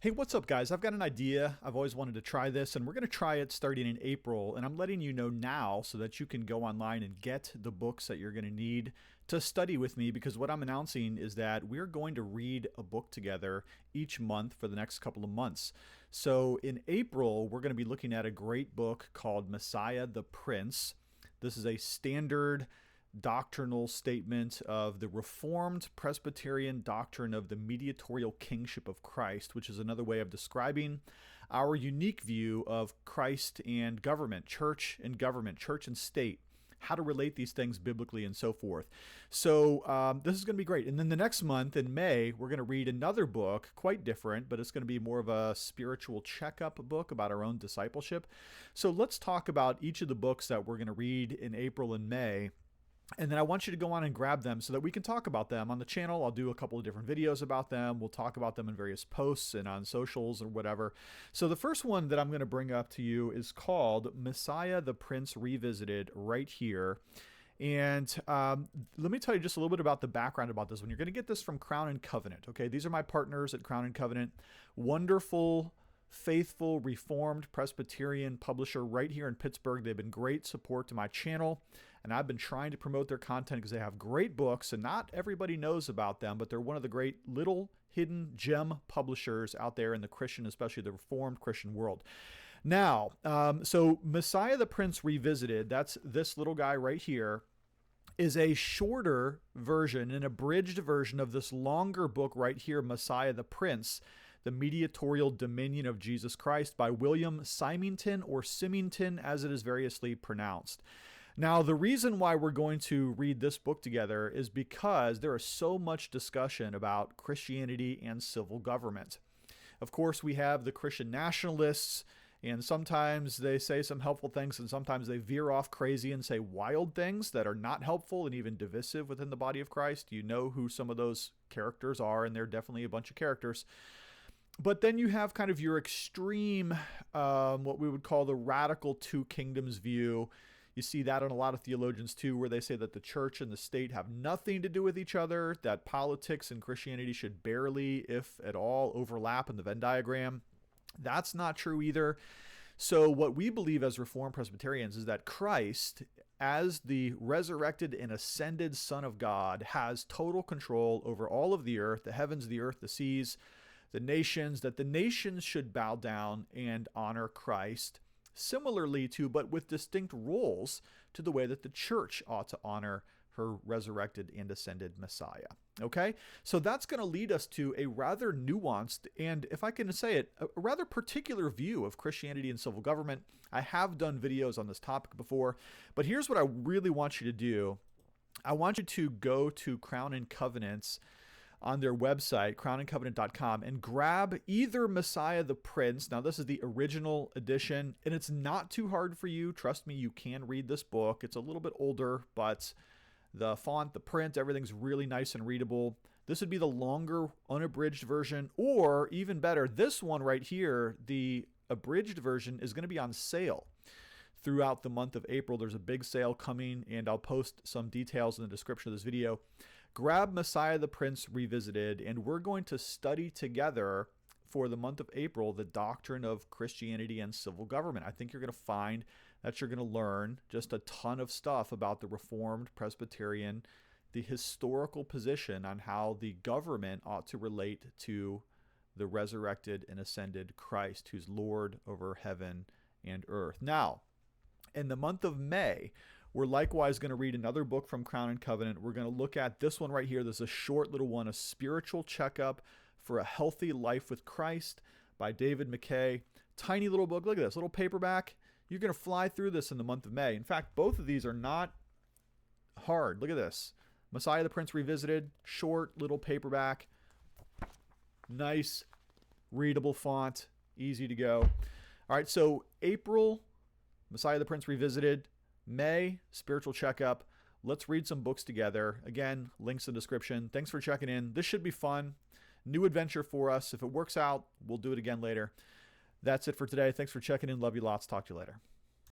Hey, what's up, guys? I've got an idea. I've always wanted to try this, and we're going to try it starting in April. And I'm letting you know now so that you can go online and get the books that you're going to need to study with me, because what I'm announcing is that we're going to read a book together each month for the next couple of months. So in April, we're going to be looking at a great book called Messiah the Prince. This is a standard doctrinal statement of the Reformed Presbyterian doctrine of the mediatorial kingship of Christ, which is another way of describing our unique view of Christ and government, church and state, how to relate these things biblically and so forth. So this is going to be great. And then the next month in May, we're going to read another book, quite different, but it's going to be more of a spiritual checkup book about our own discipleship. So let's talk about each of the books that we're going to read in April and May. And then I want you to go on and grab them so that we can talk about them on the channel. I'll do a couple of different videos about them. We'll talk about them in various posts and on socials or whatever. So the first one that I'm going to bring up to you is called Messiah the Prince Revisited, right here. And let me tell you just a little bit about the background about this one. You're going to get this from Crown and Covenant. Okay, these are my partners at Crown and Covenant. Wonderful, faithful, Reformed Presbyterian publisher right here in Pittsburgh. They've been great support to my channel, and I've been trying to promote their content because they have great books, and not everybody knows about them, but they're one of the great little hidden gem publishers out there in the Christian, especially the Reformed Christian world. Now, so Messiah the Prince Revisited, that's this little guy right here, is a shorter version, an abridged version of this longer book right here, Messiah the Prince, the Mediatorial Dominion of Jesus Christ, by William Symington, or Symington as it is variously pronounced. Now, the reason why we're going to read this book together is because there is so much discussion about Christianity and civil government. Of course, we have the Christian nationalists, and sometimes they say some helpful things, and sometimes they veer off crazy and say wild things that are not helpful and even divisive within the body of Christ. You know who some of those characters are, and they're definitely a bunch of characters. But then you have kind of your extreme, what we would call the radical two kingdoms view. You see that in a lot of theologians too, where they say that the church and the state have nothing to do with each other, that politics and Christianity should barely, if at all, overlap in the Venn diagram. That's not true either. So what we believe as Reformed Presbyterians is that Christ, as the resurrected and ascended Son of God, has total control over all of the earth, the heavens, the earth, the seas, the nations, that the nations should bow down and honor Christ, similarly to, but with distinct roles, to the way that the church ought to honor her resurrected and ascended Messiah. Okay, so that's going to lead us to a rather nuanced, and if I can say it, a rather particular view of Christianity and civil government. I have done videos on this topic before, but here's what I really want you to do. I want you to go to Crown and Covenant's on their website, crownandcovenant.com, and grab either Messiah the Prince. Now, this is the original edition, and it's not too hard for you. Trust me, you can read this book. It's a little bit older, but the font, the print, everything's really nice and readable. This would be the longer, unabridged version, or even better, this one right here, the abridged version, is going to be on sale throughout the month of April. There's a big sale coming, and I'll post some details in the description of this video. Grab Messiah the Prince Revisited, and we're going to study together for the month of April the doctrine of Christianity and civil government. I think you're going to find that you're going to learn just a ton of stuff about the Reformed Presbyterian, the historical position on how the government ought to relate to the resurrected and ascended Christ, who's Lord over heaven and earth. Now, in the month of May, we're likewise going to read another book from Crown and Covenant. We're going to look at this one right here. This is a short little one, A Spiritual Checkup for a Healthy Life with Christ by David McKay. Tiny little book. Look at this, little paperback. You're going to fly through this in the month of May. In fact, both of these are not hard. Look at this. Messiah the Prince Revisited, short little paperback. Nice, readable font, easy to go. All right, so April, Messiah the Prince Revisited. May, Spiritual Checkup. Let's read some books together. Again, links in the description. Thanks for checking in. This should be fun. New adventure for us. If it works out, we'll do it again later. That's it for today. Thanks for checking in. Love you lots. Talk to you later.